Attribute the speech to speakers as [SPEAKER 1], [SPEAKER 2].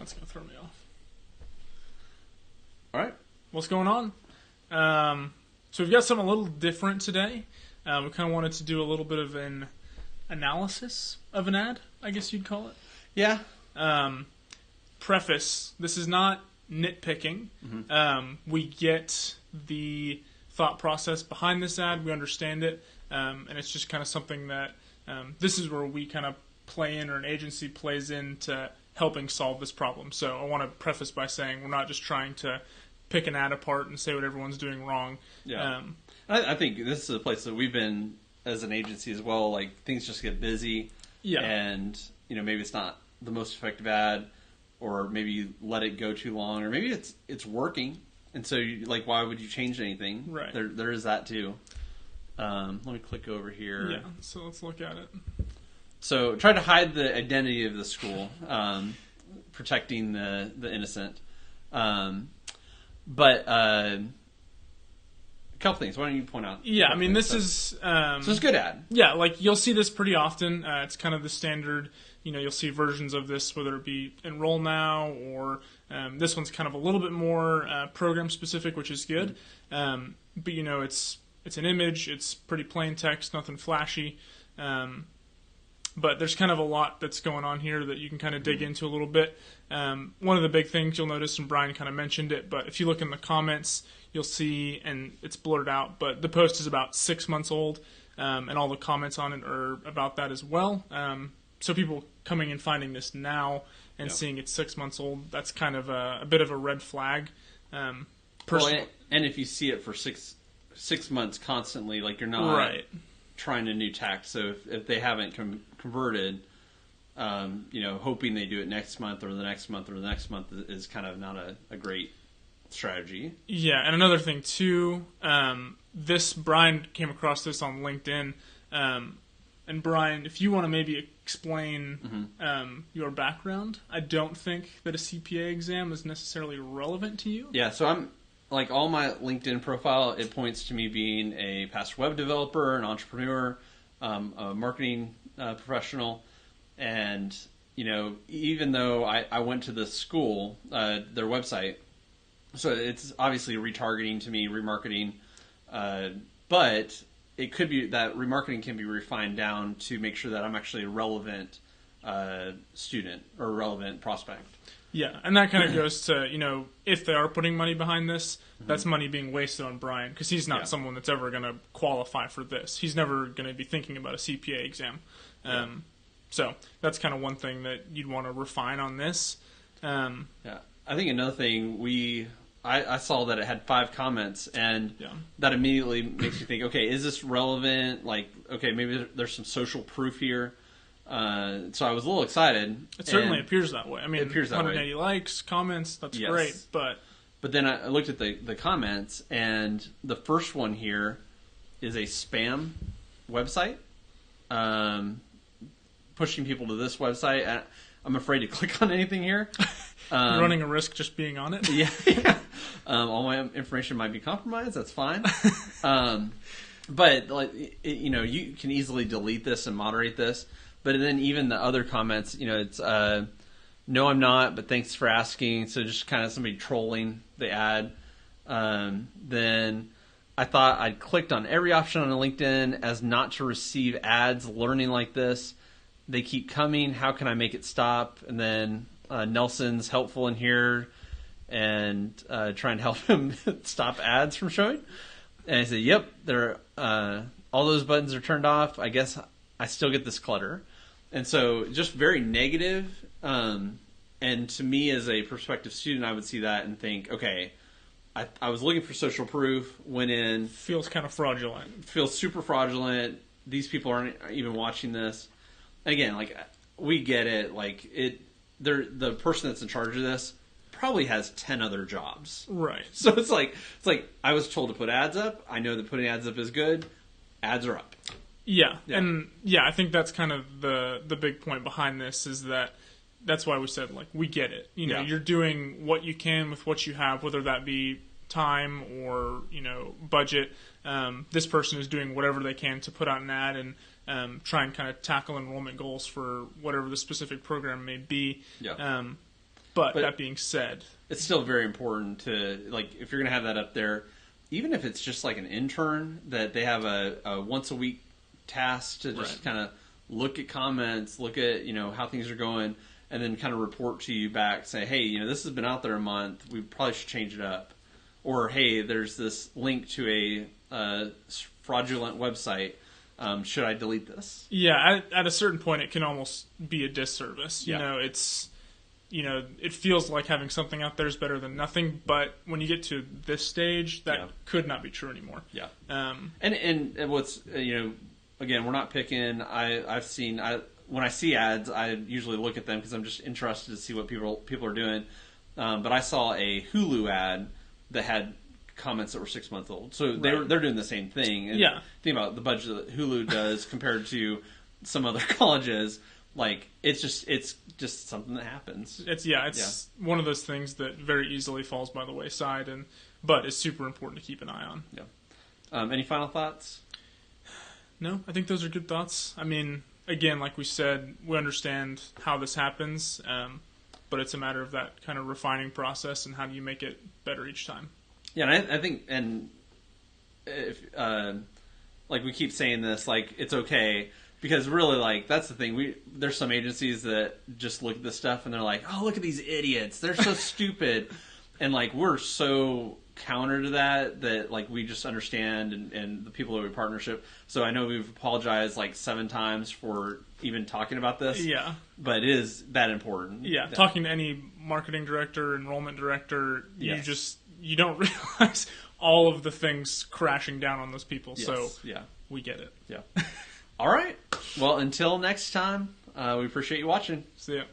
[SPEAKER 1] That's going to throw me off.
[SPEAKER 2] All right.
[SPEAKER 1] What's going on? So we've got something a little different today. We kind of wanted to do a little bit of an analysis of an ad, I guess you'd call it.
[SPEAKER 2] Yeah.
[SPEAKER 1] Preface, this is not nitpicking. We get the thought process behind this ad. We understand it. And it's just kind of something that this is where we kind of play in, or an agency plays into helping solve this problem. So I want to preface by saying we're not just trying to pick an ad apart and say what everyone's doing wrong.
[SPEAKER 2] Yeah. I think this is a place that we've been as an agency as well. Like, things just get busy.
[SPEAKER 1] Yeah.
[SPEAKER 2] And, maybe it's not the most effective ad, or maybe you let it go too long, or maybe it's working. And so, why would you change anything?
[SPEAKER 1] Right.
[SPEAKER 2] There is that too. Let me click over here.
[SPEAKER 1] Yeah, so let's look at it.
[SPEAKER 2] So, try to hide the identity of the school, protecting the innocent. But a couple things. Why don't you point out?
[SPEAKER 1] Yeah, I mean, this is...
[SPEAKER 2] so it's a good ad.
[SPEAKER 1] Yeah, you'll see this pretty often. It's kind of the standard... you'll see versions of this, whether it be Enroll Now, or this one's kind of a little bit more program-specific, which is good. But, it's an image. It's pretty plain text, nothing flashy. But there's kind of a lot that's going on here that you can kind of dig into a little bit. One of the big things you'll notice, and Brian kind of mentioned it, but if you look in the comments, you'll see, and it's blurred out, but the post is about 6 months old, and all the comments on it are about that as well. So people coming and finding this now and seeing it's 6 months old, that's kind of a bit of a red flag.
[SPEAKER 2] And if you see it for six months constantly, you're not trying a new tack. So if they haven't converted, hoping they do it next month or the next month or the next month is kind of not a great strategy. Yeah,
[SPEAKER 1] and another thing too, Brian came across this on LinkedIn. And Brian, if you want to maybe explain your background, I don't think that a CPA exam is necessarily relevant to you.
[SPEAKER 2] Yeah, so I'm all my LinkedIn profile, it points to me being a past web developer, an entrepreneur, a marketing professional, and even though I went to the school, their website, so it's obviously retargeting to me, remarketing, but it could be that remarketing can be refined down to make sure that I'm actually a relevant student or a relevant prospect.
[SPEAKER 1] Yeah, and that kind of goes to, if they are putting money behind this, that's money being wasted on Brian, because he's not someone that's ever going to qualify for this. He's never going to be thinking about a CPA exam. So that's kind of one thing that you'd want to refine on this.
[SPEAKER 2] I think another thing, I saw that it had 5 comments, and that immediately makes you think, okay, is this relevant? Okay, maybe there's some social proof here. So I was a little excited.
[SPEAKER 1] It certainly appears that way. I mean,
[SPEAKER 2] it appears that
[SPEAKER 1] 180 likes, comments, that's great. But
[SPEAKER 2] then I looked at the comments, and the first one here is a spam website, pushing people to this website. I'm afraid to click on anything here.
[SPEAKER 1] You're running a risk just being on it.
[SPEAKER 2] Yeah. All my information might be compromised. That's fine. But you can easily delete this and moderate this. But then even the other comments, it's no, I'm not, but thanks for asking. So just kind of somebody trolling the ad. Then I thought I'd clicked on every option on LinkedIn as not to receive ads learning like this. They keep coming. How can I make it stop? And then Nelson's helpful in here and trying to help him stop ads from showing. And I said, yep, all those buttons are turned off. I guess I still get this clutter. And so just very negative. And to me as a prospective student, I would see that and think, okay, I was looking for social proof, went in.
[SPEAKER 1] Feels kind of fraudulent.
[SPEAKER 2] Feels super fraudulent. These people aren't even watching this. Again, we get it. The person that's in charge of this probably has 10 other jobs.
[SPEAKER 1] Right.
[SPEAKER 2] So it's like I was told to put ads up. I know that putting ads up is good. Ads are up.
[SPEAKER 1] Yeah. And I think that's kind of the big point behind this is that's why we said we get it. You're doing what you can with what you have, whether that be time or budget. This person is doing whatever they can to put out an ad and try and kind of tackle enrollment goals for whatever the specific program may be.
[SPEAKER 2] Yeah.
[SPEAKER 1] But that being said,
[SPEAKER 2] it's still very important to, like, if you're going to have that up there, even if it's just like an intern, that they have a once a week task to just kind of look at comments, look at, how things are going, and then kind of report to you back, say, hey, this has been out there a month, we probably should change it up. Or, hey, there's this link to a fraudulent website. Should I delete this?
[SPEAKER 1] Yeah, at a certain point, it can almost be a disservice. It's, it feels like having something out there is better than nothing. But when you get to this stage, that could not be true anymore.
[SPEAKER 2] Yeah. And what's, again, we're not picking. I've seen, when I see ads, I usually look at them because I'm just interested to see what people are doing. But I saw a Hulu ad that had comments that were 6 months old. So they're doing the same thing. And think about the budget that Hulu does compared to some other colleges. Like, it's just something that happens.
[SPEAKER 1] It's one of those things that very easily falls by the wayside, but it's super important to keep an eye on.
[SPEAKER 2] Yeah. Any final thoughts?
[SPEAKER 1] No, I think those are good thoughts. I mean, again, like we said, we understand how this happens, but it's a matter of that kind of refining process and how do you make it better each time.
[SPEAKER 2] Yeah, and I think, and if like we keep saying this, like, it's okay, because really, like, that's the thing. There's some agencies that just look at this stuff and they're like, oh, look at these idiots, they're so stupid, and like, we're so counter to that like, we just understand, and the people that we partnership. So I know we've apologized like 7 times for even talking about this.
[SPEAKER 1] Yeah,
[SPEAKER 2] but it is that important.
[SPEAKER 1] Yeah, talking to any marketing director, enrollment director, you don't realize all of the things crashing down on those people. Yes. So we get it.
[SPEAKER 2] Yeah. All right. Well, until next time, we appreciate you watching.
[SPEAKER 1] See ya.